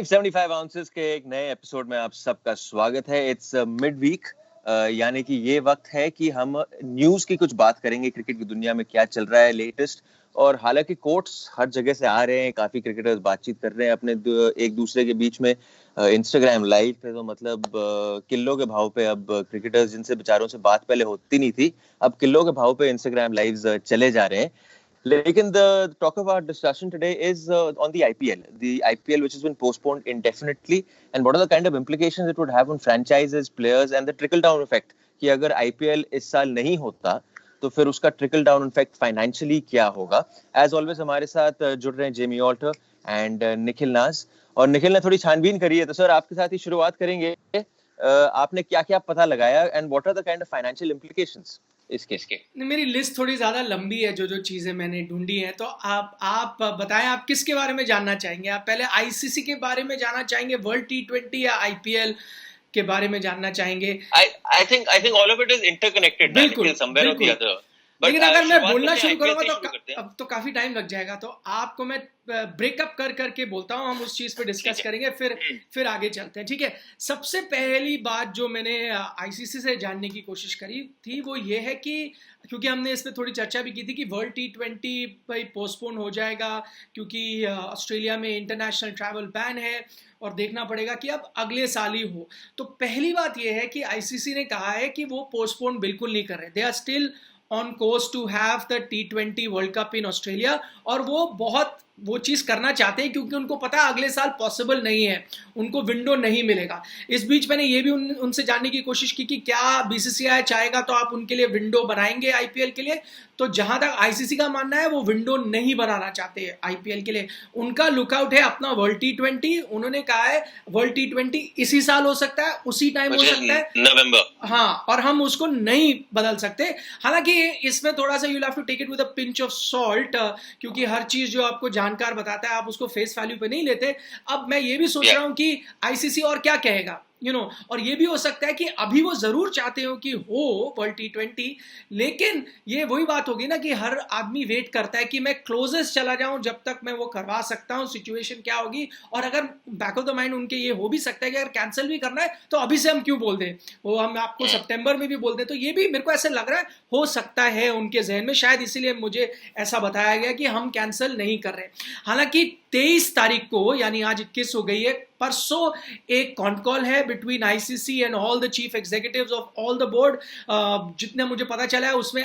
575 ounces के एक नए एपिसोड में आप सबका स्वागत है। इट्स मिड वीक, यानी कि ये वक्त है कि हम न्यूज़ की कुछ बात करेंगे, क्रिकेट की दुनिया में क्या चल रहा है लेटेस्ट। और हालांकि कोट्स हर जगह से आ रहे हैं, काफी क्रिकेटर्स बातचीत कर रहे हैं अपने एक दूसरे के बीच में इंस्टाग्राम लाइव पे। तो मतलब किलो के भाव पे अब क्रिकेटर्स जिनसे बेचारों से बात पहले होती नहीं थी, अब किलो के भाव पे इंस्टाग्राम लाइव्स चले जा रहे हैं। Lekin the talk of our discussion today is on the IPL which has been postponed indefinitely, and what are the kind of implications it would have on franchises, players, and the trickle down effect कि अगर IPL इस साल नहीं होता तो फिर उसका trickle down effect financially क्या होगा। एज ऑलवेज हमारे साथ जुड़ रहे हैं जेमी ऑल्टर एंड निखिल नाज। और निखिल ने थोड़ी छानबीन करी है, तो सर आपके साथ ही शुरुआत करेंगे। आपने क्या क्या पता लगाया and what are the kind of financial implications इस केस के? मेरी लिस्ट थोड़ी ज़्यादा लंबी है, जो चीज़ें मैंने ढूंढी हैं। तो आप बताएं, आप किसके बारे में जानना चाहेंगे? आप पहले आईसीसी के बारे में जानना चाहेंगे, वर्ल्ड T20 या आईपीएल के बारे में जानना चाहेंगे? I think all of it is interconnected. बिल्कुल, somewhere or the other. लेकिन अगर मैं बोलना शुरू करूंगा तो अब तो काफी टाइम लग जाएगा। तो आपको मैं ब्रेकअप कर करके बोलता हूँ, हम उस चीज पे डिस्कस करेंगे, फिर आगे चलते हैं, ठीक है? सबसे पहली बात जो मैंने आईसीसी से जानने की कोशिश करी थी वो ये है कि क्योंकि हमने इस पे थोड़ी चर्चा भी की थी कि वर्ल्ड T20 भाई पोस्टपोन हो जाएगा क्योंकि ऑस्ट्रेलिया में इंटरनेशनल ट्रैवल बैन है और देखना पड़ेगा कि अब अगले साल ही हो। तो पहली बात यह है कि आईसीसी ने कहा है कि वो पोस्टपोन बिल्कुल नहीं कर रहे, they are still on course to have the T20 world cup in Australia. और वो चीज़ करना चाहते हैं क्योंकि उनको पता है अगले साल पॉसिबल नहीं है, उनको विंडो नहीं मिलेगा। इस बीच मैंने ये भी उनसे जानने की कोशिश की कि क्या बीसीसीआई चाहेगा तो आप उनके लिए विंडो बनाएंगे आईपीएल के लिए। तो जहां तक आईसीसी का मानना है वो विंडो नहीं बनाना चाहते आईपीएल के लिए, उनका लुकआउट है अपना वर्ल्ड T20। उन्होंने कहा है वर्ल्ड T20 इसी साल हो सकता है, उसी टाइम हो सकता है, नवंबर, हाँ, और हम उसको नहीं बदल सकते। हालांकि इसमें थोड़ा सा you'll have to take it with a pinch of salt, क्योंकि हर चीज जो आपको जानकार बताता है आप उसको फेस वैल्यू पे नहीं लेते। अब मैं ये भी सोच रहा हूं कि आईसीसी और क्या कहेगा, और ये भी हो सकता है कि अभी वो जरूर चाहते हो कि हो वर्ल्ड T20, लेकिन ये वही बात होगी ना कि हर आदमी वेट करता है कि मैं क्लोजेस्ट चला जाऊं जब तक मैं वो करवा सकता हूं, सिचुएशन क्या होगी। और अगर बैक ऑफ द माइंड उनके ये हो भी सकता है कि अगर कैंसिल भी करना है तो अभी से हम क्यों बोल दें, वो हम आपको सितंबर में भी बोल दें। तो ये भी मेरे को ऐसा लग रहा है हो सकता है उनके जहन में, शायद इसीलिए मुझे ऐसा बताया गया कि हम कैंसिल नहीं कर रहे। हालांकि 23 तारीख को, यानी आज 21 हो गई है, परसों एक कॉल है between ICC and all the chief executives of all the board. जितने मुझे पता चला है उसमें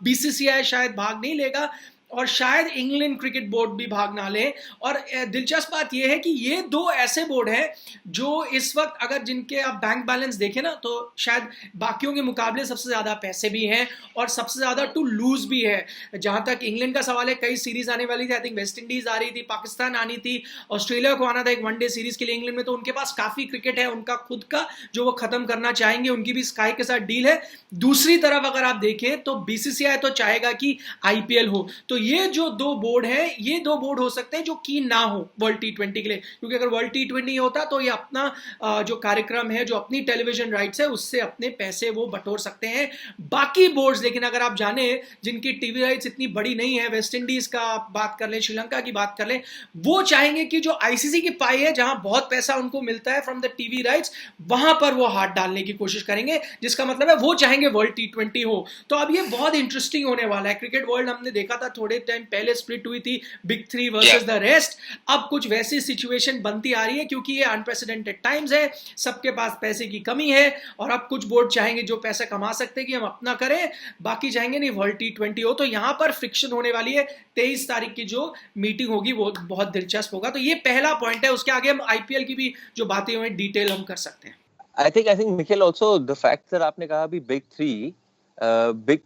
बीसीसीआई शायद भाग नहीं लेगा और शायद इंग्लैंड क्रिकेट बोर्ड भी भाग ना ले। और दिलचस्प बात यह है कि ये दो ऐसे बोर्ड हैं जो इस वक्त अगर जिनके आप बैंक बैलेंस देखें ना तो शायद बाकियों के मुकाबले सबसे ज्यादा पैसे भी हैं और सबसे ज्यादा टू लूज भी है। जहां तक इंग्लैंड का सवाल है, कई सीरीज आने वाली थी, आई थिंक वेस्ट इंडीज आ रही थी, पाकिस्तान आनी थी, ऑस्ट्रेलिया को आना था एक वनडे सीरीज के लिए इंग्लैंड में। तो उनके पास काफी क्रिकेट है उनका खुद का जो वो खत्म करना चाहेंगे, उनकी भी स्काई के साथ डील है। दूसरी तरफ अगर आप देखें तो बीसीसीआई तो चाहेगा कि आईपीएल हो। तो ये जो दो बोर्ड है, ये दो बोर्ड हो सकते हैं जो की ना हो वर्ल्ड T20 के लिए, क्योंकि अगर वर्ल्ड T20 होता तो ये अपना जो कार्यक्रम है, जो अपनी टेलीविजन राइट्स है, उससे अपने पैसे वो बटोर सकते हैं। बाकी बोर्ड्स, लेकिन अगर आप जाने जिनकी टीवी राइट्स इतनी बड़ी नहीं है, वेस्ट इंडीज का बात कर लें, श्रीलंका की बात कर लें, वो चाहेंगे कि जो आईसीसी की पाई है, जहां बहुत पैसा उनको मिलता है फ्रॉम द टीवी राइट्स, वहां पर वो हाथ डालने की कोशिश करेंगे, जिसका मतलब है वो चाहेंगे वर्ल्ड T20 हो। तो अब ये बहुत इंटरेस्टिंग होने वाला है। क्रिकेट वर्ल्ड हमने देखा था थोड़े टाइम पहले स्प्लिट हुई थी, big three versus the rest. अब कुछ वैसी सिचुएशन बनती आ रही है क्योंकि ये अनप्रेसिडेंटेड टाइम्स है, सबके पास पैसे की कमी है और अब कुछ बोर्ड चाहेंगे जो पैसा कमा सकते हैं कि हम अपना करें, बाकी चाहेंगे नहीं वर्ल्ड T20 हो। तो यहां पर फ्रिक्शन होने वाली है। 23 तारीख की जो मीटिंग होगी वो बहुत दिलचस्प होगा। तो ये पहला पॉइंट है, उसके आगे हम आईपीएल की भी जो बातें हुई डिटेल हम कर सकते हैं। I think Nikhil also the fact sir आपने कहा अभी बिग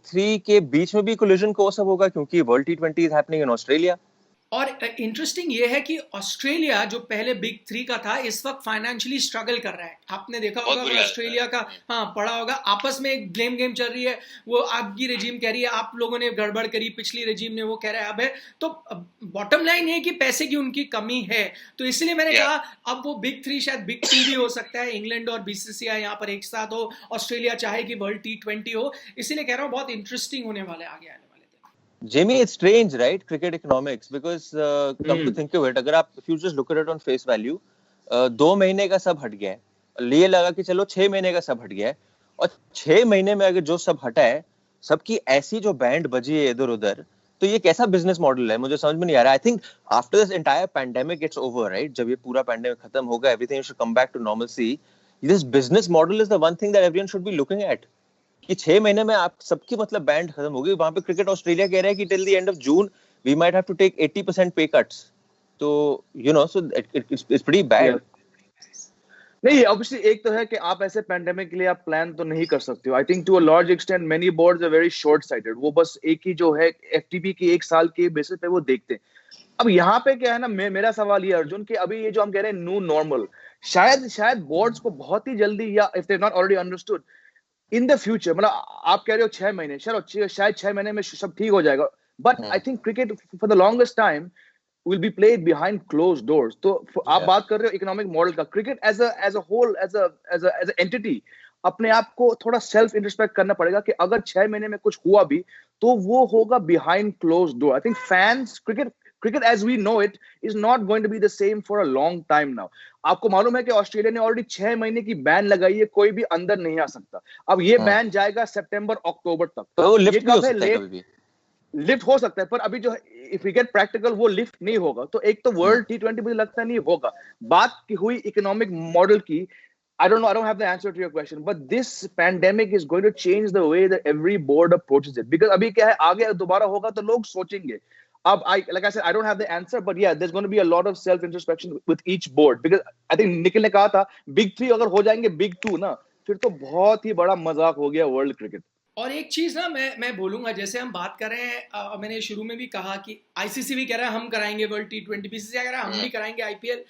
थ्री के बीच में भी कोलिजन को सब होगा क्योंकि world T20 is happening in Australia. और इंटरेस्टिंग ये है कि ऑस्ट्रेलिया जो पहले बिग थ्री का था इस वक्त फाइनेंशियली स्ट्रगल कर रहा है। आपने देखा होगा ऑस्ट्रेलिया का, हाँ, पढ़ा होगा, आपस में एक ब्लेम गेम चल रही है। वो आपकी रेजिम कह रही है आप लोगों ने गड़बड़ करी, पिछली रेजिम ने, वो कह रहा है अब है। तो बॉटम लाइन है कि पैसे की उनकी कमी है। तो इसलिए मैंने कहा अब वो बिग थ्री शायद बिग टू भी हो सकता है, इंग्लैंड और बीसीसीआई यहाँ पर एक साथ हो, ऑस्ट्रेलिया चाहे कि वर्ल्ड T20 हो। इसीलिए कह रहा हूँ बहुत इंटरेस्टिंग होने वाले आगे आने। Jamie, it's strange, right? Cricket economics, because come to think of it, अगर आप if you just look at it on face value, 2 महीने का सब हट गया है, लिए लगा कि चलो 6 महीने का सब हट गया है, और 6 महीने में अगर जो सब हटा है, सबकी ऐसी जो बैंड बजी है इधर उधर, तो ये कैसा बिजनेस मॉडल है, मुझे समझ में नहीं आ रहा। I think after this entire pandemic it's over, right, जब ये पूरा पैंडेमिक खत्म होगा, everything should come back to normalcy, this business model is the one thing that everyone should be looking at, कि 6 महीने में आप सबकी मतलब बैंड खत्म होगी। वहां पे क्रिकेट ऑस्ट्रेलिया कह रहा है कि till the end of June we might have to take 80% pay cuts, तो you know, so it's pretty bad. नहीं, ऑब्वियसली एक तो है कि आप ऐसे पैंडेमिक के लिए आप प्लान तो नहीं कर सकते हो। I think to a large extent many boards are very short sighted, वो बस एक ही जो है एफटीपी की 1 साल के बेसिस पे वो देखते हैं। अब यहाँ पे क्या है ना, मेरा सवाल ये अर्जुन, कि अभी ये जो हम कह रहे हैं न्यू नॉर्मल, शायद बोर्ड्स को बहुत ही जल्दी, या if they not already understood in the future, मतलब आप कह रहे हो 6 महीने, चलो शायद 6 महीने में सब ठीक हो जाएगा, but I think cricket for the longest time will be played behind closed doors. तो आप बात कर रहे हो इकोनॉमिक मॉडल का, cricket as a whole, as a entity, अपने आप को थोड़ा सेल्फ इंट्रोस्पेक्ट करना पड़ेगा कि अगर 6 महीने में कुछ हुआ भी तो वो होगा behind closed door. I think fans, cricket as we know it is not going to be the same for a long time now. आपको मालूम है कि ऑस्ट्रेलिया ने ऑलरेडी 6 महीने की बैन लगाई है, कोई भी अंदर नहीं आ सकता। अब ये बैन जाएगा सितंबर अक्टूबर तक, तो लिफ्ट भी हो सकता है, कभी भी लिफ्ट हो सकता है, पर अभी जो इफ वी गेट प्रैक्टिकल वो लिफ्ट नहीं होगा। तो एक तो वर्ल्ड T20 मुझे लगता नहीं होगा। बात की हुई इकोनॉमिक मॉडल की, I don't know, I don't have the answer to your question, but this pandemic is going to change the way that every board approaches it, because अभी क्या है, आगे दोबारा होगा तो लोग सोचेंगे। अब like I said, I don't have the answer, but yeah, there's going to be a lot of self introspection with each board, because I think Nikhil ने कहा था Big 3 अगर हो जाएंगे Big 2 ना, फिर तो बहुत ही बड़ा मजाक हो गया वर्ल्ड क्रिकेट। और एक चीज ना मैं बोलूंगा, जैसे हम बात कर रहे हैं, मैंने शुरू में भी कहा कि आईसीसी भी कह रहा है हम कराएंगे वर्ल्ड T20, बीसीसीआई कह रहा है हम भी कराएंगे आईपीएल।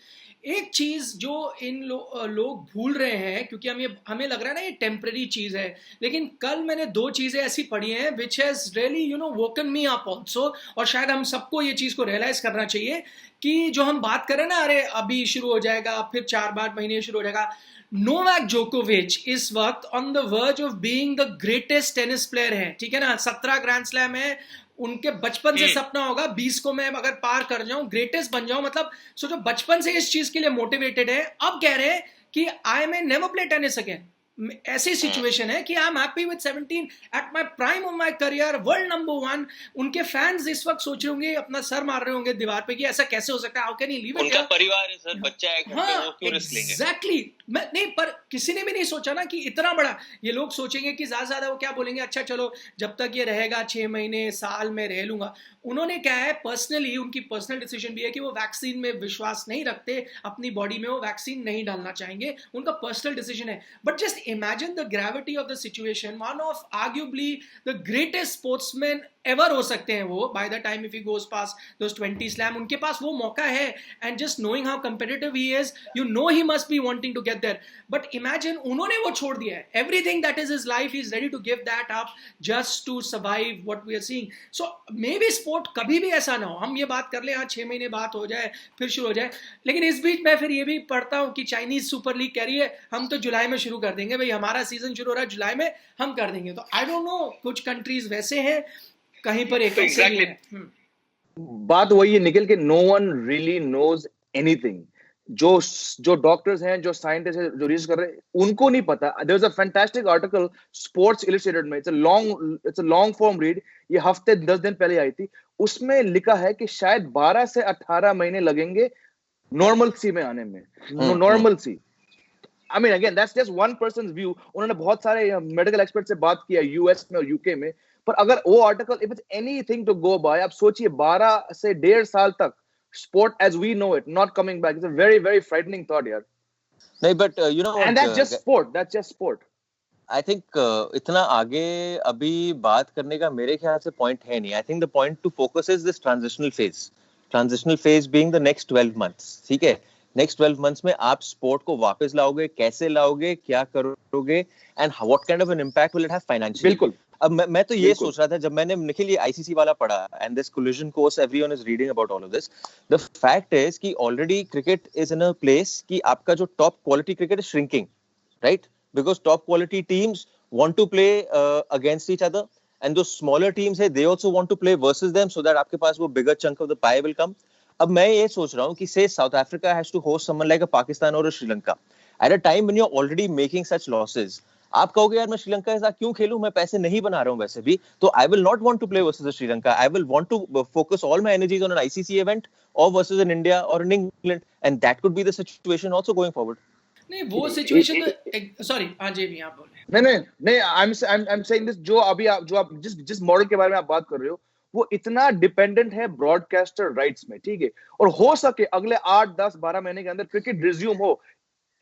एक चीज जो इन लोग भूल रहे हैं, क्योंकि हमें लग रहा है ना ये टेम्पररी चीज है, लेकिन कल मैंने 2 चीजें ऐसी पढ़ी हैं which has really woken me up also, और शायद हम सबको ये चीज को रियलाइज करना चाहिए कि जो हम बात करें ना, अरे अभी शुरू हो जाएगा, फिर 4 महीने शुरू हो जाएगा। नोवाक जोकोविच इस वक्त on the verge of being the greatest tennis player है, ठीक है ना, 17 ग्रैंड स्लैम है, उनके बचपन से सपना होगा 20 को मैं अगर पार कर जाऊं, ग्रेटेस्ट बन जाऊं, मतलब सोचो बचपन से इस चीज के लिए मोटिवेटेड है। अब कह रहे हैं कि I may never play tennis again. ऐसी सिचुएशन है कि I am happy with 17 at my prime of my career, world number 1। उनके फैंस इस वक्त सोच रहे होंगे, अपना सर मार रहे होंगे दीवार पे कि ऐसा कैसे हो सकता है, how can he leave it. उनका परिवार है सर, बच्चा है, वो क्यों रिस्क लेंगे। एग्जैक्टली, मैं नहीं, पर किसी ने भी नहीं सोचा ना कि इतना बड़ा, ये लोग सोचेंगे कि ज्यादा वो क्या बोलेंगे, अच्छा चलो जब तक ये रहेगा 6 महीने साल में रह लूंगा। उन्होंने क्या है, पर्सनली उनकी पर्सनल डिसीजन भी है कि वो वैक्सीन में विश्वास नहीं रखते, अपनी बॉडी में वो वैक्सीन नहीं डालना चाहेंगे, उनका पर्सनल डिसीजन है। But just imagine the gravity of the situation, one of arguably the greatest sportsman ever हो सकते हैं वो, by the time if he goes past those 20 slam, उनके पास वो मौका है। And just knowing how competitive he is, you know he must be wanting to get there. But imagine उन्होंने वो छोड़ दिया है, everything that is his life, he is ready to give that up just to survive what we are seeing. So maybe sport कभी भी ऐसा ना हो, हम ये बात कर ले, हाँ 6 महीने बात हो जाए फिर शुरू हो जाए, लेकिन इस बीच मैं फिर ये भी पढ़ता हूँ कि चाइनीज सुपर लीग कह रही है हम तो जुलाई में शुरू कर देंगे, भाई हमारा सीजन शुरू हो रहा है जुलाई में, हम कर देंगे। तो आई डोंट नो, कुछ कंट्रीज वैसे हैं, कहीं पर एक exactly. बात वही है निखिल के, no one really knows anything. जो डॉक्टर्स हैं, जो साइंटिस्ट हैं, जो रिसर्च कर रहे हैं, उनको नहीं पता। There is a fantastic article Sports Illustrated में, it's a long form read, ये हफ्ते 10 दिन पहले आई थी। उसमें लिखा है कि शायद 12 से 18 महीने लगेंगे नॉर्मल सी में आने में, normalcy. I mean again that's just one person's view. उन्होंने बहुत सारे मेडिकल एक्सपर्ट से बात किया यूएस में और यूके में, पर अगर वो article, if it's anything to go by, आप सोचिए 12 से 1.5 साल तक sport as we know it not coming back. It's a very very frightening thought, yaar. नहीं, but you know, and that's just sport, that's just sport. I think इतना आगे अभी बात करने का मेरे ख्याल से पॉइंट है नहीं। I think the point to focus is this transitional phase being the next 12 months, ठीक है। नेक्स्ट 12 मंथ्स में आप स्पोर्ट को वापस लाओगे, कैसे लाओगे, क्या करोगे, and what kind of an impact will it have financially. बिल्कुल। अब मैं तो ये सोच रहा था जब मैंने निखिल ये आईसीसी वाला पढ़ा, and this collision course everyone is reading about all of this, the fact is कि already cricket is in a place कि आपका जो top quality cricket is shrinking, right, because top quality teams want to play against each other, and जो smaller teams है they also want to play versus them, so that आपके पास वो bigger chunk of the pie will come. अब मैं ये सोच रहा हूँ कि say South Africa has to host someone like a Pakistan और Sri Lanka at a time when you are already making such losses. आप कहोगे यार मैं श्रीलंका के साथ क्यों खेलूं, मैं पैसे नहीं बना रहा हूं वैसे भी, तो I will not want to play versus Sri Lanka, I will want to focus all my energies on an ICC event और वर्सेस इन इंडिया और in England, and that could be the situation also going forward. नहीं वो situation तो sorry हाँ जी भी आप बोले। नहीं आई एम सेइंग दिस, जो आप जिस मॉडल के बारे में आप बात कर रहे हो वो इतना डिपेंडेंट है ब्रॉडकास्टर राइट्स में, ठीक है, और हो सके अगले 8 10 12 महीने के अंदर क्रिकेट रिज्यूम हो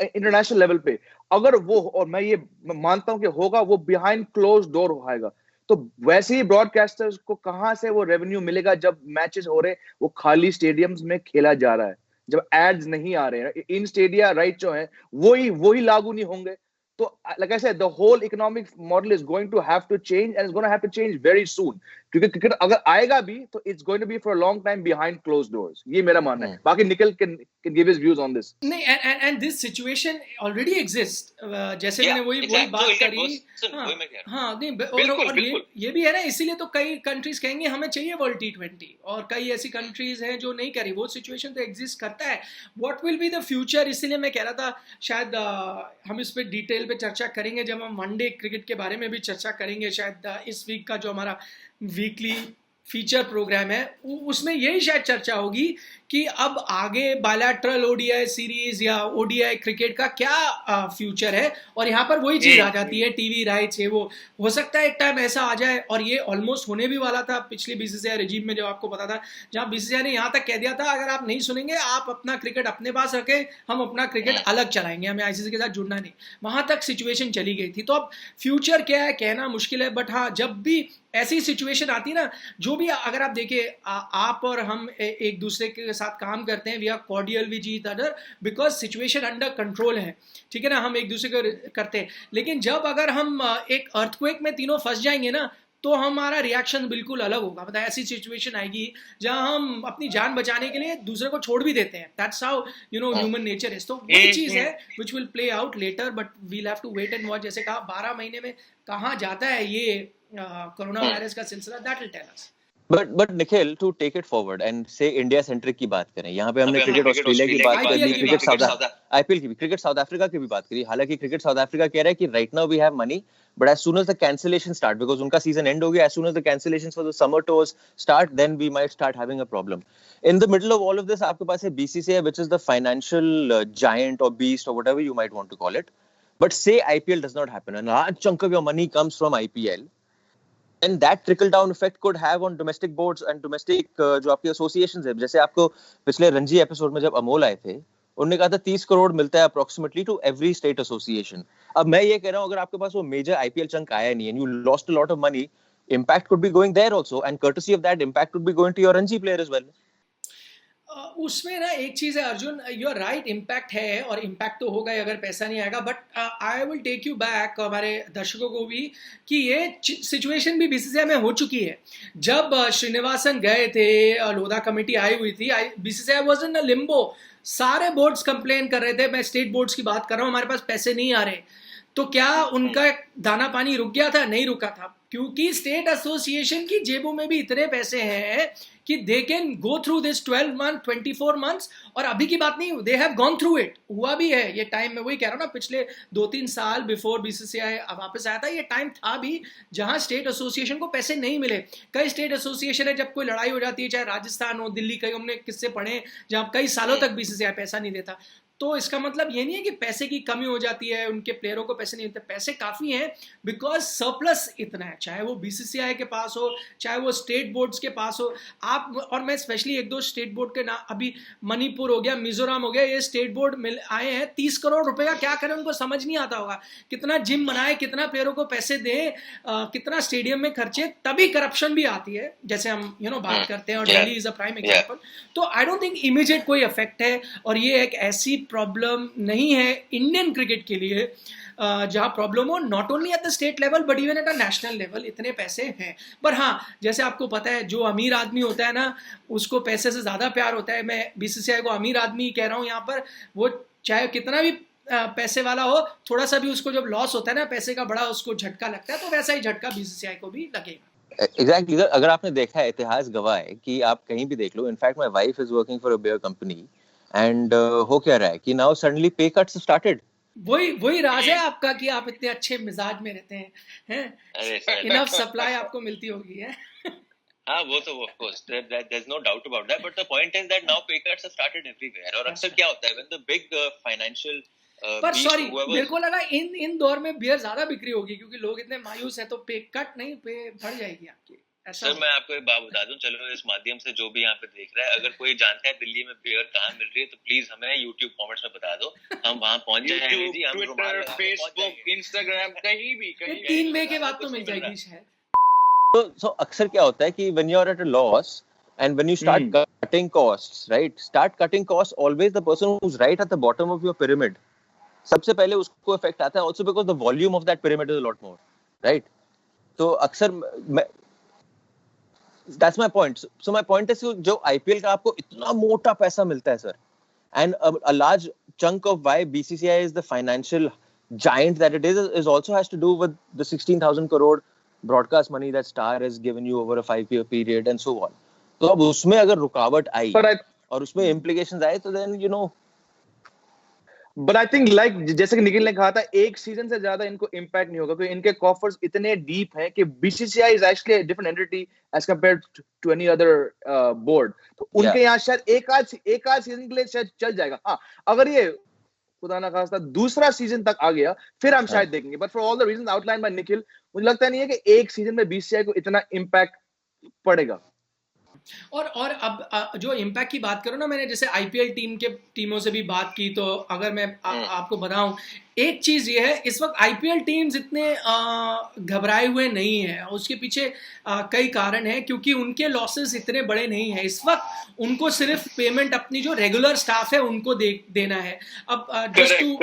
इंटरनेशनल लेवल पे, अगर वो, और मैं ये मानता हूं कि होगा, वो बिहाइंड क्लोज डोर होगा, तो वैसे ही ब्रॉडकास्टर्स को कहां से वो रेवेन्यू मिलेगा जब मैचेस हो रहे, वो खाली स्टेडियम्स में खेला जा रहा है, जब एड्स नहीं आ रहे हैं, इन स्टेडिया राइट जो है वही लागू नहीं होंगे, तो like I said, the whole economic model is going to have to change, and it's going to have to change very soon, क्योंकि क्रिकेट अगर आएगा भी तो it's going to be for a long time behind closed doors, ये मेरा मानना है। बाकी Nikhil can give his views on this। नहीं, and this situation already exists, जैसे मैंने वही बात करी। हाँ नहीं, और ये भी है ना, इसीलिए तो कई कंट्रीज कहेंगे हमें चाहिए वर्ल्ड T20, और कई ऐसी कंट्रीज हैं जो नहीं करी, वो सिचुएशन तो एग्जिस्ट करता है। What will be the future, इसीलिए मैं कह रहा था शायद हम इस पे डिटेल पे चर्चा करेंगे जब हम वनडे क्रिकेट के बारे में भी चर्चा करेंगे, शायद इस वीक का जो हमारा वीकली फीचर प्रोग्राम है उसमें यही शायद चर्चा होगी कि अब आगे बायलैटरल ओडीआई सीरीज या ओडीआई क्रिकेट का क्या फ्यूचर है, और यहाँ पर वही चीज आ जाती है, टीवी राइट्स है, वो हो सकता है एक टाइम ऐसा आ जाए, और ये ऑलमोस्ट होने भी वाला था पिछली बीसीसीआई रिजीम में, जब आपको पता था, जहाँ बीसीसीआई ने यहाँ तक कह दिया था अगर आप नहीं सुनेंगे, आप अपना क्रिकेट अपने पास रखें, हम अपना क्रिकेट अलग चलाएंगे, हमें आईसीसी के साथ जुड़ना नहीं, वहां तक सिचुएशन चली गई थी। तो अब फ्यूचर क्या है कहना मुश्किल है, बट हाँ जब भी ऐसी सिचुएशन आती ना, जो भी अगर आप देखिए आप और हम एक दूसरे के साथ काम करते हैं, we are cordial with each other because situation under control है, ठीक है ना, हम एक दूसरे को करते हैं। लेकिन जब अगर हम एक अर्थक्वेक में तीनों फंस जाएंगे ना, तो हमारा रिएक्शन बिल्कुल अलग होगा। मतलब ऐसी सिचुएशन आएगी जहां हम अपनी जान बचाने के लिए दूसरे को छोड़ भी देते हैं, that's how you know human nature is. तो वही चीज है which will play out later, but we have to wait and watch. जैसे कहा 12 महीने में कहां जाता है ये कोरोना वायरस का सिलसिला, that will tell us. But Nikhil, to take it forward and say India centric की बात करें, यहाँ पे हमने क्रिकेट ऑस्ट्रेलिया की बात करी, क्रिकेट साउथ आईपीएल की भी, क्रिकेट साउथ अफ्रीका की भी बात करी। हालांकि क्रिकेट साउथ अफ्रीका कह रहा है कि right now we have money, but as soon as the cancellation start, because उनका सीजन एंड हो गया, as soon as the cancellations for the summer tours start, then we might start having a problem. In the middle of all of this आपके पास है BCCI, which is the financial giant और beast और whatever you might want to call it, but say IPL does not happen, a large chunk of your money comes from IPL, and that trickle down effect could have on domestic boards and domestic जो आपके associations है। जैसे आपको पिछले Ranji episode में जब अमोल आए थे, उन्होंने कहा था 30 करोड़ मिलता है approximately two every state association. अब मैं ये कह रहा हूँ अगर आपके पास वो मेजर आईपीएल चंक आया नहीं and you lost a lot of money, impact could be going there also, and courtesy of that impact could be going to your Ranji player as well. उसमें ना एक चीज़ है Arjun, you are right, impact है, और impact तो होगा ही अगर पैसा नहीं आएगा, but I will take you back हमारे दर्शकों को भी कि ये सिचुएशन भी बीसीसीआई में हो चुकी है। जब श्रीनिवासन गए थे, लोधा कमेटी आई हुई थी, BCCI was in a Limbo, सारे बोर्ड्स कंप्लेन कर रहे थे, मैं स्टेट बोर्ड्स की बात कर रहा हूँ, हमारे पास पैसे नहीं आ रहे। तो क्या उनका दाना पानी रुक गया था? नहीं रुका था, क्योंकि स्टेट एसोसिएशन की जेबों में भी इतने पैसे हैं कि they can go through this 12 month 24 months, और अभी की बात नहीं, they have gone through it, हुआ भी है ये टाइम में। वही कह रहा हूँ ना, पिछले 2-3 साल बिफोर बीसीसीआई वापस आया था, ये टाइम था भी जहां स्टेट एसोसिएशन को पैसे नहीं मिले। कई स्टेट एसोसिएशन है, जब कोई लड़ाई हो जाती है, चाहे राजस्थान हो, दिल्ली, कई हमने किस्से पढ़े जहां कई सालों तक बीसीसीआई पैसा नहीं देता। तो इसका मतलब ये नहीं है कि पैसे की कमी हो जाती है, उनके प्लेयरों को पैसे नहीं मिलते, पैसे काफ़ी हैं, बिकॉज सरप्लस इतना है, चाहे वो बीसीसीआई के पास हो, चाहे वो स्टेट बोर्ड्स के पास हो। आप और मैं स्पेशली 1-2 स्टेट बोर्ड के नाम, अभी मणिपुर हो गया, मिजोरम हो गया, ये स्टेट बोर्ड मिल आए हैं, 30 करोड़ रुपए का क्या करें उनको समझ नहीं आता होगा। कितना जिम बनाए, कितना प्लेयरों को पैसे दें, कितना स्टेडियम में खर्चे, तभी करप्शन भी आती है, जैसे हम बात करते हैं, और Delhi is a prime example. तो आई डोंट थिंक इमीडिएट कोई इफेक्ट है, और ये एक ऐसी प्रॉब्लम नहीं है इंडियन क्रिकेट के लिए जहां प्रॉब्लम हो, not only at the state level but even at a national level, इतने पैसे हैं। पर हाँ, जैसे आपको पता है, जो अमीर आदमी होता है ना, उसको पैसे से ज़्यादा प्यार होता है। मैं बीसीसीआई को अमीर आदमी कह रहा हूँ यहाँ पर, वो चाहे कितना भी पैसे वाला हो, थोड़ा सा भी उसको जब लॉस होता है ना पैसे का, बड़ा उसको झटका लगता है, तो वैसा ही झटका बीसीसीआई को भी लगेगा। एग्जैक्टली अगर आपने देखा है, इतिहास गवाह है कि आप कहीं भी देख लो, in fact my wife is working for a beer company and हो क्या रहा है कि now suddenly pay cuts started. वही राज है आपका कि आप इतने अच्छे मिजाज में रहते हैं, इनफ सप्लाई आपको मिलती होगी है। हाँ वो तो of course there is no doubt about that, but the point is that now pay cuts have started everywhere. और अक्सर क्या होता है व्हेन द बिग फाइनेंशियल पर सॉरी मेरे को लगा इन दौर में बियर ज्यादा बिक्री होगी क्योंकि लोग इतने मायूस हैं, तो पे कट नहीं पे बढ़ जाएगी आपकी। सर मैं आपको एक बात बता दूं, चलो इस माध्यम से जो भी यहाँ पे देख रहा है, अगर कोई जानता है दिल्ली में बियर कहाँ मिल रही है तो प्लीज हमें YouTube कमेंट्स में बता दो, हम वहाँ पहुँच जाएंगे जी। हम ट्विटर, फेसबुक, इंस्टाग्राम कहीं भी 3 मई के बाद तो मिल जाएगी शायद। So अक्सर क्या होता है कि when you are at a loss and when you start cutting costs, right? Start cutting costs, always the person who's right at the bottom of your pyramid, सबसे पहले उसको इफेक्ट आता है, also because the volume of that pyramid is a lot more, right? तो अक्सर that's my point. So my point is जो IPL का आपको इतना मोटा पैसा मिलता है sir, and a large chunk of why BCCI is the financial giant that it is also has to do with the 16,000 crore broadcast money that Star has given you over a 5-year period and so on. तो अब उसमें अगर रुकावट आई और उसमें implications आए तो then you know. But I think like जैसे कि निखिल ने कहा था, एक सीजन से ज्यादा इनको इम्पैक्ट नहीं होगा क्योंकि इनके कॉफर्स इतने डीप हैं कि BCCI is actually a different entity as compared to any other board. तो उनके यहाँ शायद एक आध सीजन के लिए शायद चल जाएगा। हाँ, अगर ये खुदा ना खास्ता दूसरा सीजन तक आ गया फिर हम शायद देखेंगे। But for all the reasons outline by Nikhil, मुझे लगता नहीं है कि एक सीजन में BCCI को इतना इम्पैक्ट पड़ेगा। और अब जो इम्पैक्ट की बात करो ना, मैंने जैसे आईपीएल टीमों से भी बात की, तो अगर मैं आपको बताऊं, एक चीज ये है, इस वक्त आईपीएल टीम्स इतने घबराए हुए नहीं है। उसके पीछे कई कारण हैं, क्योंकि उनके लॉसेस इतने बड़े नहीं हैं इस वक्त। उनको सिर्फ पेमेंट अपनी जो रेगुलर स्टाफ है उनको देना है। अब जस्ट टू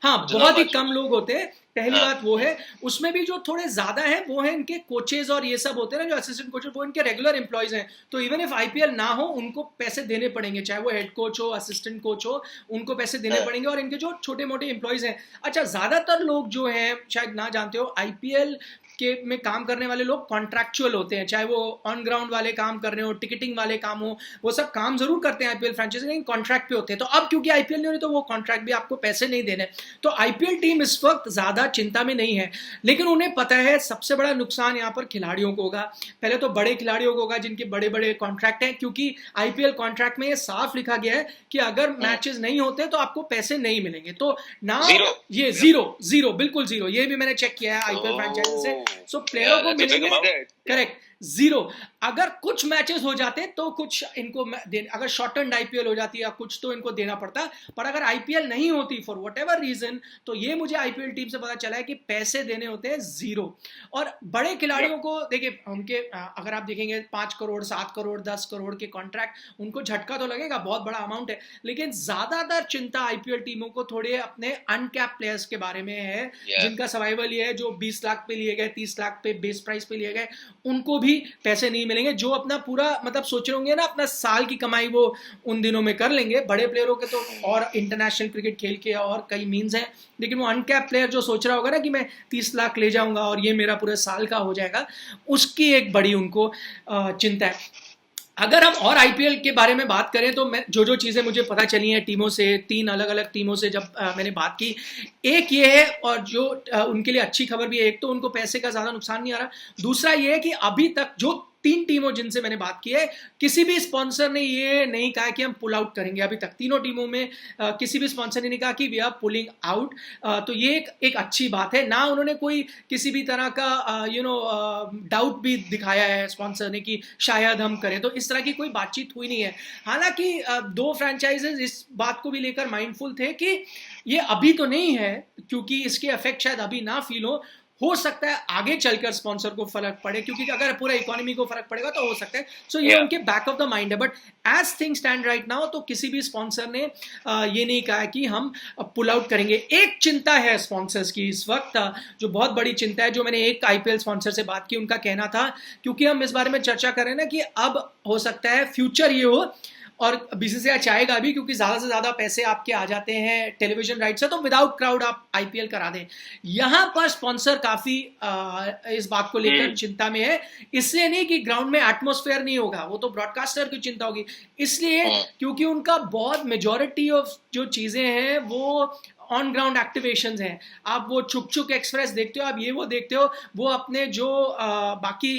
हाँ, बहुत ही कम लोग होते हैं, पहली बात वो है। उसमें भी जो थोड़े ज्यादा है वो है इनके कोचेज और ये सब होते हैं ना, जो असिस्टेंट कोचेज, वो इनके रेगुलर एम्प्लॉयज हैं। तो इवन इफ आईपीएल ना हो उनको पैसे देने पड़ेंगे, चाहे वो हेड कोच हो, असिस्टेंट कोच हो, उनको पैसे देने पड़ेंगे। और इनके जो छोटे मोटे एम्प्लॉयज हैं, अच्छा ज्यादातर लोग जो हैं, शायद ना जानते हो, आईपीएल के में काम करने वाले लोग कॉन्ट्रैक्चुअल होते हैं, चाहे वो ऑन ग्राउंड वाले काम कर रहे हो, टिकटिंग वाले काम हो, वो सब काम जरूर करते हैं आईपीएल फ्रेंचाइजी, लेकिन कॉन्ट्रैक्ट पे होते हैं। तो अब क्योंकि आईपीएल नहीं हो रही तो वो कॉन्ट्रैक्ट भी आपको पैसे नहीं देने, तो आईपीएल टीम इस वक्त ज्यादा चिंता में नहीं है। लेकिन उन्हें पता है सबसे बड़ा नुकसान यहाँ पर खिलाड़ियों को होगा। पहले तो बड़े खिलाड़ियों को होगा जिनके बड़े बड़े कॉन्ट्रैक्ट हैं, क्योंकि आईपीएल कॉन्ट्रैक्ट में ये साफ लिखा गया है कि अगर मैचेस नहीं होते तो आपको पैसे नहीं मिलेंगे। तो ना ये जीरो बिल्कुल जीरो, ये भी मैंने चेक किया है आईपीएल फ्रेंचाइजी से। सो प्लेयरों को मिलेंगे, करेक्ट, जीरो। अगर कुछ मैचेस हो जाते तो कुछ इनको अगर शॉर्ट टर्म आईपीएल हो जाती है या कुछ, तो इनको देना पड़ता। पर अगर आईपीएल नहीं होती फॉर वट एवर रीजन, तो ये मुझे आईपीएल टीम से पता चला है कि पैसे देने होते हैं जीरो। और बड़े खिलाड़ियों को देखिए, उनके अगर आप देखेंगे 5 करोड़ 7 करोड़ 10 करोड़ के कॉन्ट्रैक्ट, उनको झटका तो लगेगा, बहुत बड़ा अमाउंट है। लेकिन ज्यादातर चिंता आईपीएल टीमों को थोड़े अपने अनकैप प्लेयर्स के बारे में है, जिनका सर्वाइवल ये है, जो 20 लाख पे लिए गए, 30 लाख पे बेस प्राइस पे लिए गए, उनको भी पैसे नहीं मिलेंगे। जो अपना पूरा मतलब सोच रहे होंगे ना, अपना साल की कमाई वो उन दिनों में कर लेंगे। बड़े प्लेयरों के तो और इंटरनेशनल क्रिकेट खेल के और कई मीन्स हैं, लेकिन वो अनकैप प्लेयर जो सोच रहा होगा ना कि मैं 30 लाख ले जाऊंगा और ये मेरा पूरे साल का हो जाएगा, उसकी एक बड़ी उनको चिंता है। अगर हम और आईपीएल के बारे में बात करें तो मैं जो चीज़ें मुझे पता चली हैं टीमों से, 3 अलग अलग टीमों से जब मैंने बात की, एक ये है, और जो उनके लिए अच्छी खबर भी है, एक तो उनको पैसे का ज़्यादा नुकसान नहीं आ रहा, दूसरा ये है कि अभी तक जो 3 टीमों जिनसे मैंने बात की है, किसी भी स्पॉन्सर ने ये नहीं कहा कि हम पुल आउट करेंगे। अभी तक तीनों टीमों में किसी भी स्पॉन्सर ने नहीं कहा कि वी आर पुलिंग आउट। तो ये एक अच्छी बात है। ना उन्होंने कोई किसी भी तरह का डाउट भी दिखाया है स्पॉन्सर ने कि शायद हम करें, तो इस तरह की कोई बातचीत हुई नहीं है। हालांकि 2 फ्रेंचाइजेज इस बात को भी लेकर माइंडफुल थे कि ये अभी तो नहीं है, क्योंकि इसके इफेक्ट शायद अभी ना फील हो सकता है आगे चलकर स्पॉन्सर को फर्क पड़े, क्योंकि अगर पूरा इकोनॉमी को फर्क पड़ेगा तो हो सकता है। सो ये उनके बैक ऑफ द माइंड है। But as thing stand right now, तो किसी भी स्पॉन्सर ने ये नहीं कहा कि हम पुल आउट करेंगे। एक चिंता है स्पॉन्सर्स की इस वक्त, जो बहुत बड़ी चिंता है, जो मैंने एक आईपीएल स्पॉन्सर से बात की, उनका कहना था, क्योंकि हम इस बारे में चर्चा कर रहे हैं ना कि अब हो सकता है फ्यूचर ये हो, और बीसीसीआई चाहेगा भी, क्योंकि ज़्यादा से ज़्यादा पैसे आपके आ जाते हैं टेलीविजन राइट से, तो विदाउट क्राउड आप आईपीएल करा दें। यहाँ पर स्पॉन्सर काफ़ी इस बात को लेकर चिंता में है, इसलिए नहीं कि ग्राउंड में एटमॉस्फेयर नहीं होगा, वो तो ब्रॉडकास्टर की चिंता होगी, इसलिए क्योंकि उनका बहुत मेजॉरिटी ऑफ जो चीज़ें हैं वो ऑन ग्राउंड एक्टिवेशंस हैं। आप वो छुक छुक एक्सप्रेस देखते हो, आप ये वो देखते हो, वो अपने जो बाकी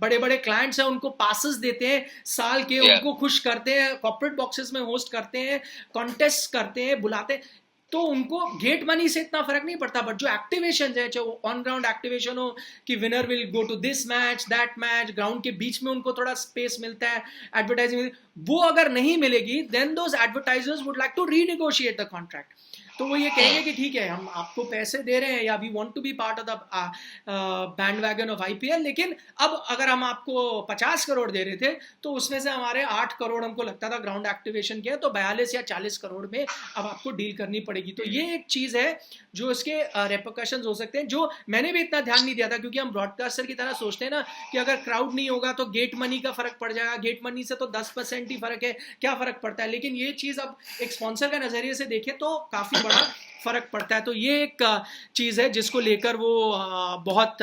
बड़े बड़े क्लाइंट्स हैं उनको पासेस देते हैं साल के, उनको खुश करते हैं, कॉर्पोरेट बॉक्सेस में होस्ट करते हैं, कॉन्टेस्ट करते हैं, बुलाते हैं, तो उनको गेट मनी से इतना फर्क नहीं पड़ता। बट जो एक्टिवेशन है, चाहे वो ऑन ग्राउंड एक्टिवेशन हो कि winner will go to this match that match, ground के बीच में उनको थोड़ा स्पेस मिलता है एडवर्टाइजिंग, वो अगर नहीं मिलेगी then those advertisers would like to renegotiate the contract. तो वो ये कहेंगे कि ठीक है, हम आपको पैसे दे रहे हैं या we want to be part of the bandwagon of IPL, लेकिन अब अगर हम आपको 50 करोड़ दे रहे थे तो उसमें से हमारे 8 करोड़ हमको लगता था ग्राउंड एक्टिवेशन के, तो 42 या 40 करोड़ में अब आपको डील करनी पड़ेगी। तो ये एक चीज़ है जो इसके रेपरकशंस हो सकते हैं, जो मैंने भी इतना ध्यान नहीं दिया था, क्योंकि हम ब्रॉडकास्टर की तरह सोचते हैं ना कि अगर क्राउड नहीं होगा तो गेट मनी का फर्क पड़ जाएगा, गेट मनी से तो 10% ही फर्क है, क्या फर्क पड़ता है। लेकिन ये चीज़ अब एक स्पॉन्सर का नजरिए से देखें तो काफ़ी बड़ा फर्क पड़ता है। तो ये एक चीज़ है जिसको लेकर वो बहुत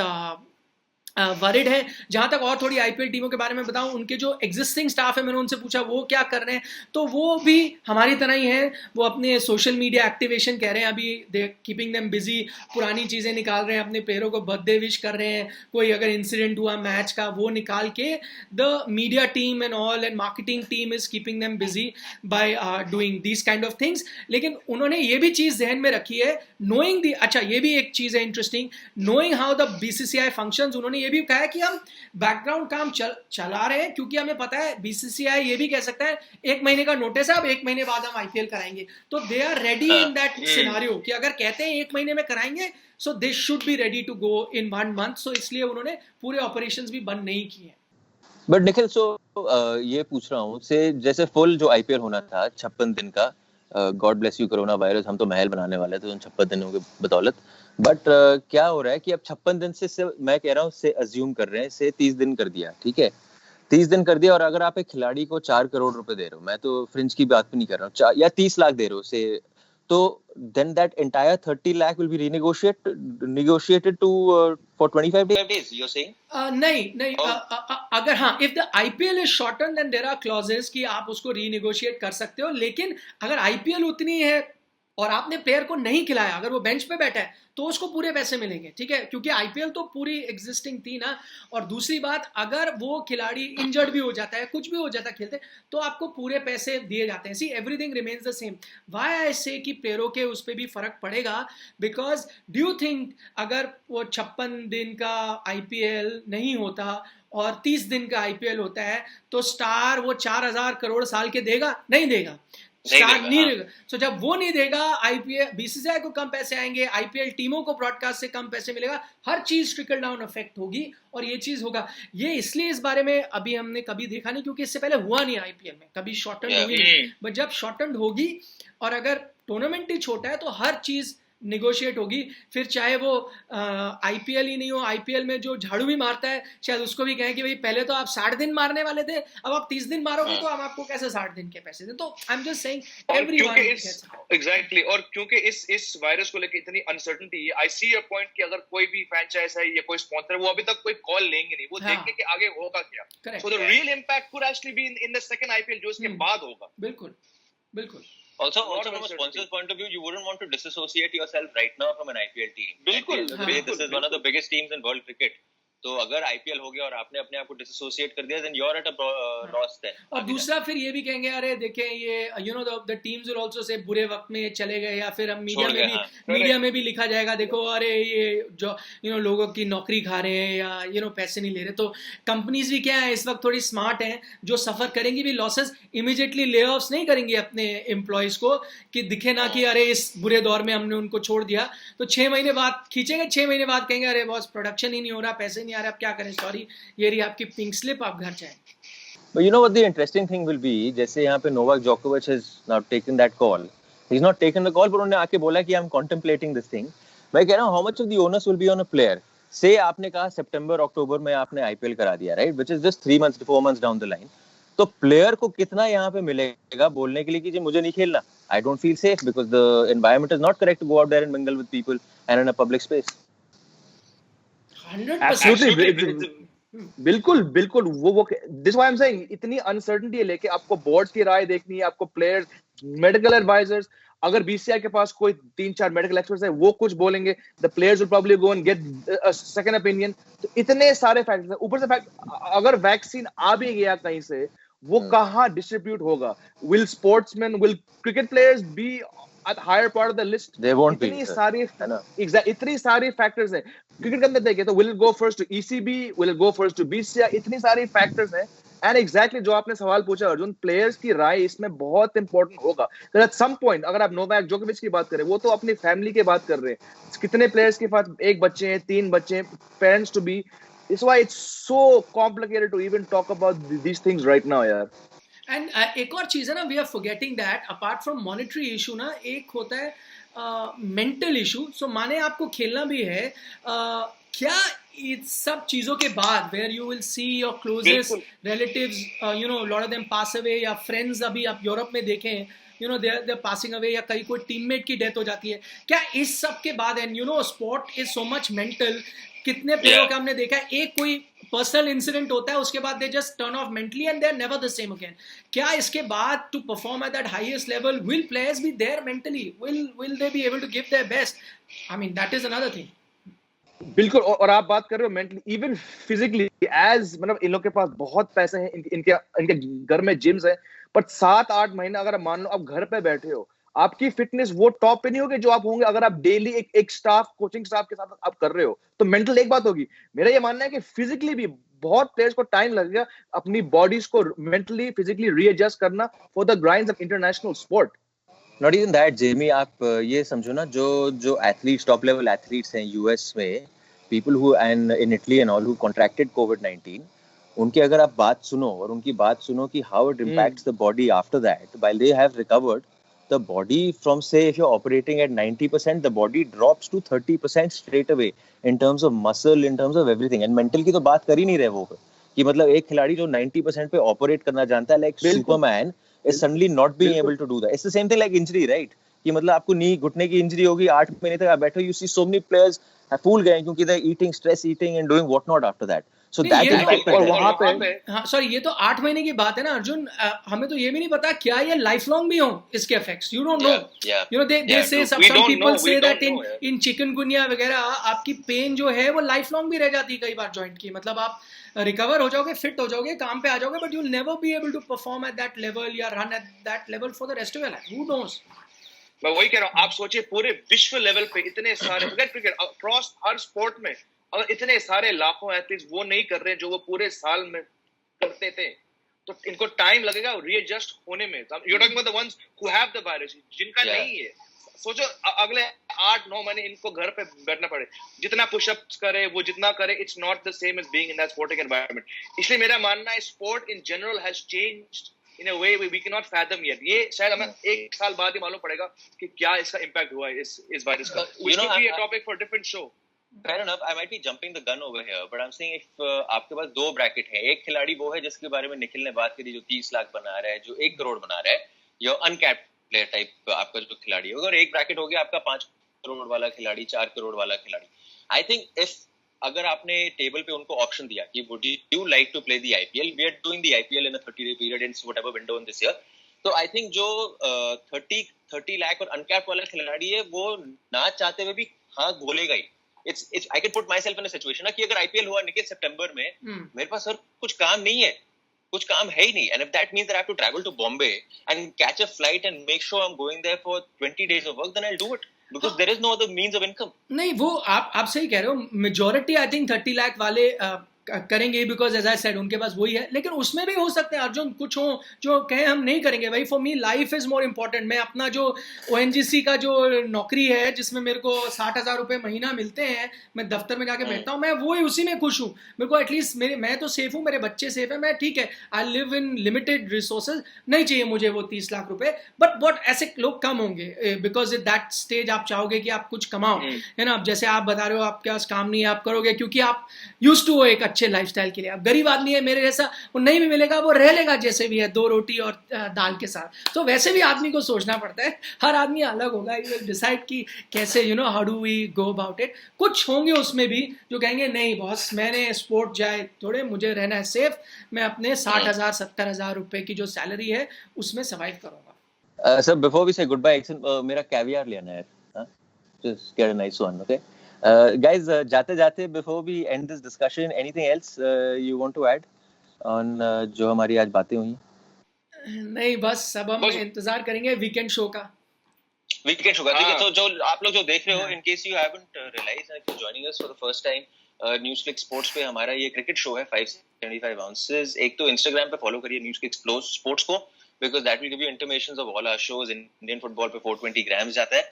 वरिड है। जहां तक और थोड़ी आईपीएल टीमों के बारे में बताऊं, उनके जो एग्जिस्टिंग स्टाफ है, मैंने उनसे पूछा वो क्या कर रहे हैं, तो वो भी हमारी तरह ही है, वो अपने सोशल मीडिया एक्टिवेशन कह रहे हैं, अभी दे कीपिंग देम बिजी, पुरानी चीज़ें निकाल रहे हैं, अपने प्लेयरों को बर्थडे विश कर रहे हैं, कोई अगर इंसिडेंट हुआ मैच का वो निकाल के, the media team and all and marketing team is keeping them busy by doing this kind of things. लेकिन उन्होंने ये भी चीज़ जहन में रखी है, नोइंग दी, अच्छा ये भी एक चीज़ है interesting, knowing how the BCCI functions, उन्होंने ये भी कहा है कि हम बैकग्राउंड काम चला रहे हैं, क्योंकि हमें पता है बीसीसीआई ये भी कह सकता है 1 महीने का नोटिस है, अब 1 महीने बाद हम आईपीएल कराएंगे, तो they are ready in that scenario कि अगर कहते हैं 1 महीने में कराएंगे so they should be ready to go in 1 month. So इसलिए उन्होंने पूरे ऑपरेशंस भी बंद नहीं किए हैं। बट निखिल, ये पूछ रहा हूँ से, जैसे फुल जो आईपीएल होना था 56 दिन का, God bless you corona virus, हम तो महल बनाने वाले थे उन 56 दिनों के बदौलत, बट क्या हो रहा है कि अब 56 दिन से मैं कह रहा हूँ से अज्यूम कर रहे हैं से 30 दिन कर दिया, ठीक है, 30 दिन कर दिया, और अगर आप एक खिलाड़ी को 4 करोड़ रुपए दे रहे हो, मैं तो फ्रिंज की बात भी नहीं कर रहा हूँ, या 30 लाख दे रहे हो से, तो then that entire 30 lakh will be negotiated to for 25 days, you're saying? नहीं, अगर हाँ, if the IPL is shortened then there are clauses कि आप उसको renegotiate कर सकते हो, लेकिन अगर IPL उतनी है और आपने प्लेयर को नहीं खिलाया, अगर वो बेंच पे बैठा है तो उसको पूरे पैसे मिलेंगे, ठीक है, क्योंकि आईपीएल तो पूरी एग्जिस्टिंग थी ना। और दूसरी बात, अगर वो खिलाड़ी इंजर्ड भी हो जाता है, कुछ भी हो जाता है खेलते, तो आपको पूरे पैसे दिए जाते हैं। See everything remains the same. Why I से कि प्लेयरों के उस पर भी फर्क पड़ेगा, बिकॉज डू यू थिंक अगर वो 56 दिन का आईपीएल नहीं होता और 30 दिन का आईपीएल होता है, तो स्टार वो 4000 करोड़ साल के देगा? नहीं देगा, स्टार नहीं देगा। सो जब वो नहीं देगा, आईपीएल बीसीसीआई को कम पैसे आएंगे, आईपीएल टीमों को ब्रॉडकास्ट से कम पैसे मिलेगा, हर चीज ट्रिकल डाउन इफेक्ट होगी और ये चीज होगा। ये इसलिए इस बारे में अभी हमने कभी देखा नहीं, क्योंकि इससे पहले हुआ नहीं आईपीएल में कभी, शॉर्टन हुई नहीं, बट जब शॉर्टन होगी और अगर टूर्नामेंट ही छोटा है तो हर चीज निगोशिएट होगी। फिर चाहे वो आईपीएल ही नहीं हो, आईपीएल में जो झाड़ू भी मारता है शायद उसको भी कहें कि भाई पहले तो आप 60 दिन मारने वाले थे, अब आप 30 दिन मारोगे तो हम आपको कैसे 60 दिन के पैसे दें। तो I am just saying everyone exactly. और क्योंकि इस वायरस को लेकर इतनी अनसर्टेनिटी है, आई सी अ पॉइंट कि अगर कोई भी फ्रेंचाइज है या कोई स्पॉन्सर है, वो अभी तक कोई कॉल लेंगे नहीं, वो देखेंगे कि आगे होगा क्या। So the real impact could actually be in the second IPL जो इसके बाद होगा। बिल्कुल बिल्कुल। Also from a sponsor's point of view, you wouldn't want to disassociate yourself right now from an IPL team. बिल्कुल, this is one of the biggest teams in world cricket. तो अगर IPL हो गया और आपने अपने आप को डिसोसिएट कर दिया, then you're at a loss then. और दूसरा फिर ये भी कहेंगे, अरे देखें ये you know the teams will also say बुरे वक्त में ये चले गए, या फिर हम मीडिया में भी लिखा जाएगा, देखो अरे ये जो लोगों की नौकरी खा रहे हैं या पैसे नहीं ले रहे। तो कंपनीज भी क्या है इस वक्त थोड़ी स्मार्ट हैं, जो सफर करेंगी भी लॉसेस, इमीडिएटली ले ऑफ्स नहीं करेंगी अपने एम्प्लॉयज को, कि दिखे ना कि अरे इस बुरे दौर में हमने उनको छोड़ दिया। तो 6 महीने बाद खींचेंगे, 6 महीने बाद कहेंगे अरे बॉस प्रोडक्शन ही नहीं हो रहा, पैसे नहीं आ रहे, आप क्या करें, सॉरी ये रही आपकी पिंक स्लिप, आप घर जाएं। But you know what the interesting thing will be, जैसे यहाँ पे Novak Djokovic has now taken that call. He's not taken the call, but उन्होंने आके बोला कि I'm contemplating this thing. मैं कह रहा हूँ how much of the onus will be on a player? Say आपने कहा सितंबर अक्टूबर में आपने आईपीएल करा दिया, right? Which is just 3 months, 4 months down the line. तो प्लेयर को कितना यहाँ पे मिलेगा बोलने के लिए कि जी मुझे नहीं खेलना, I don't feel safe because the environment is not correct to go out there and mingle with people and in a public space. 100% बिल्कुल बिल्कुल वो this why I am saying इतनी अनसर्टेनिटी है लेके आपको बोर्ड्स की राय देखनी है, आपको प्लेयर्स, मेडिकल एडवाइजर्स, अगर बीसीआई के पास कोई 3-4 मेडिकल एक्सपर्ट्स है वो कुछ बोलेंगे, the players will probably go and get a second opinion. तो इतने सारे फैक्टर्स हैं, ऊपर से अगर वैक्सीन आ भी गया कहीं से वो कहाँ डिस्ट्रीब्यूट होगा, will sportsman, will cricket players be at higher part of the list? They won't be. इतनी सारी फैक्टर्स हैं क्रिकेट के अंदर देखें तो will it go first to ECB, will it go first to BCI, इतनी सारी फैक्टर्स हैं। एंड एग्जैक्टली जो आपने सवाल पूछा अर्जुन, प्लेयर्स की राय इसमें बहुत इंपॉर्टेंट होगा। एट सम पॉइंट अगर आप नोवाक जोकोविच की बात करें, वो तो अपनी फैमिली की बात कर रहे हैं, कितने प्लेयर्स के पास एक बच्चे हैं, 3 बच्चे हैं, parents to be, it's why it's so complicated to even talk about these things right now यार। एंड एक और चीज़ है ना, we are forgetting that apart from monetary issue ना, एक होता है मेंटल इशू। सो माने आपको खेलना भी है, क्या इस सब चीज़ों के बाद where you will see your closest relatives, you know, lot of them pass away, या फ्रेंड्स अभी आप यूरोप में देखें, you know, they passing away, या कहीं कोई टीममेट की डेथ हो जाती है, क्या इस सब के बाद, and you know sport is so much mental, कितने प्लेयरों का हमने देखा है एक कोई पर्सनल इंसिडेंट होता है उसके बाद they just turn off mentally and they are never the same again. क्या इसके बाद to perform at that highest level will players be there mentally, will they be able to give their best? I mean that is another thing. बिल्कुल, और आप बात कर रहे हो मेंटली, इवन फिजिकली, एज मतलब इन लोग के पास बहुत पैसे हैं, इनके घर में जिम्स है, पर 7-8 महीना अगर मान लो आप घर पे बैठे हो, आपकी फिटनेस वो टॉप पे नहीं होगी जो आप होंगे अगर आप डेली एक स्टाफ, कोचिंग स्टाफ के साथ आप कर रहे हो। तो मेंटल एक बात होगी, मेरा ये मानना है कि फिजिकली भी बहुत प्लेयर्स को टाइम लगेगा अपनी बॉडीज को मेंटली फिजिकली रीएडजस्ट करना for the grinds of international sport. Not even that Jamie, आप ये समझो ना, जो एथलीट्स, टॉप लेवल एथलीट्स हैं यूएस में, people who and in Italy and all who contracted कोविड-19, उनकी अगर आप बात सुनो और उनकी बात सुनो कि how it impacts the body after that, while they have recovered, the body from, say, if you're operating at 90%, the body drops to 30% straight away in terms of muscle, in terms of everything. And mental की तो बात कर ही नहीं रहे वो, कि मतलब एक खिलाड़ी जो 90% पे ऑपरेट करना जानता है, like Superman, is suddenly not being able to do that. It's the same thing like injury, right? कि मतलब आपको नी घुटने की इंजरी होगी, 8 महीने तक आप बैठो, you see so many players फूल गए क्योंकि they're eating, stress eating and doing what not after that. So that is और वहाँ पे, हाँ सॉरी, ये तो 8 महीने की बात है ना अर्जुन, हमें तो ये भी नहीं पता क्या ये लाइफ लॉन्ग भी हो इसके effects, you don't know, you know, they say some people say that in chikungunya वगैरह आपकी पेन जो है वो लाइफ लॉन्ग भी रह जाती है कई बार जॉइंट की, मतलब आप रिकवर हो जाओगे, फिट हो जाओगे, काम पे आ जाओगे, but you will never be able to perform at that level या run at that level for the rest of your life, who knows. मैं वही कह रहा हूँ, आप सोचिए पूरे विश्व लेवल पे इतने सारे क्रिकेट अक्रॉस हर स्पोर्ट में अगर इतने सारे लाखों एथलीट्स वो नहीं कर रहे जो वो पूरे साल में करते थे, तो इनको टाइम लगेगा रीएडजस्ट होने में। You are talking about the ones who have the virus, जिनका नहीं है। सोचो अगले 8-9 महीने इनको घर पे बैठना पड़े, जितना पुशअप्स करे वो जितना करे, it's not the same as being in that sporting environment. इसलिए मेरा मानना है sport in general has changed in a way we cannot fathom yet. ये शायद हमें 1 साल बाद ही मालूम पड़ेगा कि क्या इसका इम्पैक्ट हुआ है इस वायरस का, which could be a topic for a different show. Fair enough, I might be jumping the gun over here, but I'm saying if आपके पास 2 ब्रैकेट है, एक खिलाड़ी वो है जिसके बारे में निखिल ने बात करी जो 30 लाख बना रहा है, जो 1 करोड़ बना रहा है, या अनकैप्ड प्लेयर टाइप आपका जो खिलाड़ी होगा, और एक ब्रैकेट हो गया आपका 5 करोड़ वाला खिलाड़ी, 4 करोड़ वाला खिलाड़ी। आई थिंक इफ अगर आपने टेबल पे उनको ऑप्शन दिया कि would you like to play the IPL, we are doing the IPL in a 30-day period in whatever window in this year, तो आई थिंक जो 30 लाख और अनकैप्ड वाला खिलाड़ी है वो ना चाहते हुए भी हाँ बोलेगा ही। It's I can put myself in a situation ना कि अगर IPL हुआ निकल सितंबर में, मेरे पास सर कुछ काम नहीं है, कुछ काम है ही नहीं, and if that means that I have to travel to Bombay and catch a flight and make sure I'm going there for 20 days of work, then I'll do it. Because there is no other means of income. नहीं, वो आप सही कह रहे हो, majority I think 30 lakh वाले करेंगे because as I said उनके पास वही है, लेकिन उसमें भी हो सकते हैं अर्जुन कुछ हो जो कहें हम नहीं करेंगे भाई, for me life is more important. मैं अपना जो ONGC का जो नौकरी है जिसमें मेरे को 60,000 रुपये महीना मिलते हैं, मैं दफ्तर में जाके बैठता हूँ, मैं वो ही उसी में खुश हूँ। मेरे को एटलीस्ट मैं तो सेफ हूँ, मेरे बच्चे सेफ है, मैं ठीक है, I live in limited resources, नहीं चाहिए मुझे वो 30 लाख रुपए। बट वॉट ऐसे लोग कम होंगे बिकॉज एट दैट स्टेज आप चाहोगे कि आप कुछ कमाओ, है ना। अब जैसे आप बता रहे हो आपके पास काम नहीं है, आप करोगे क्योंकि आप यूज्ड टू हो एक अच्छे लाइफस्टाइल के लिए। अब गरीब आदमी है मेरे जैसा, वो नहीं भी मिलेगा वो रह लेगा जैसे भी है, 2 रोटी और दाल के साथ। तो वैसे भी आदमी को सोचना पड़ता है, हर आदमी अलग होगा, ही विल डिसाइड कि कैसे how do we go about it. कुछ होंगे उसमें भी जो कहेंगे नहीं बॉस मैंने स्पोर्ट जाए थोड़े, मुझे रहना है सेफ, मैं अपने 60,000 70,000 रुपए की जो सैलरी है उसमें सर्वाइव करूंगा। सर बिफोर वी से गुड बाय, मेरा कैवियर लेना है, just get a nice one, okay? Guys, जाते जाते before we end this discussion, anything else you want to add on जो हमारी आज बातें हुई? नहीं बस अब हम इंतजार करेंगे वीकेंड शो का। ठीक है। तो जो आप लोग जो देख रहे हो, in case you haven't realized and if you're joining us for the first time, NewsClick sports पे हमारा ये क्रिकेट शो है 575 ounces। एक तो इंस्टाग्राम पे फॉलो करिए न्यूज़क्लिक स्पोर्ट्स को, because that will give you intimations of all our shows। Indian football पे 420 ग्राम्स जाता है।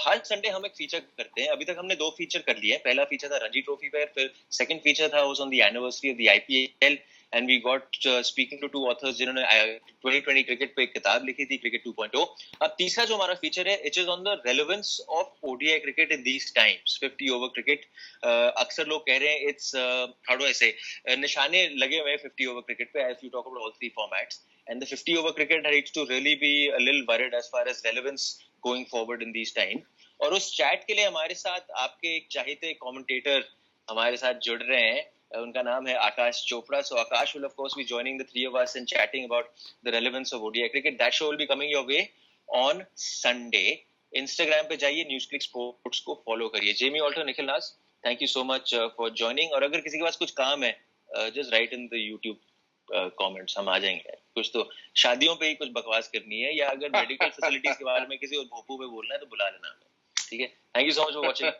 हर संडे हम एक फीचर करते हैं। अभी तक हमने 2 फीचर कर लिए हैं। पहला फीचर था रणजी ट्रॉफी पे, फिर सेकंड फीचर था was on the anniversary of the IPL and we got speaking to 2 authors जिन्होंने 2020 क्रिकेट पे एक किताब लिखी थी, क्रिकेट 2.0। अब तीसरा जो हमारा फीचर है, it is on the relevance of ODI cricket in these times, 50 over cricket. अक्सर लोग कह रहे हैं इट्स हाउ डू आई से, निशाने लगे हुए हैं 50 ओवर क्रिकेट पे, if you talk about all 3 formats, and the 50 over cricket needs to really be a little worried as far as relevance going forward in these time। और उस chat के लिए हमारे साथ आपके एक चाहते कमेंटेटर हमारे साथ जुड़ रहे हैं, उनका नाम है आकाश Chopra. So Akash will of course be joining the 3 of us and chatting about the relevance of ODI cricket। That show will be coming your way on Sunday। Instagram पे जाइए, न्यूज़क्लिक स्पोर्ट्स को फॉलो करिए। जेमी ऑल्टर, निखिल नाज, thank you so much for joining. और अगर किसी के पास कुछ काम है, just right in the YouTube comments, हम आ जाएंगे। कुछ तो शादियों पे ही कुछ बकवास करनी है, या अगर मेडिकल फैसिलिटीज के बारे में किसी और भोपू पे बोलना है तो बुला लेना हमें, ठीक है? Thank you so much for watching.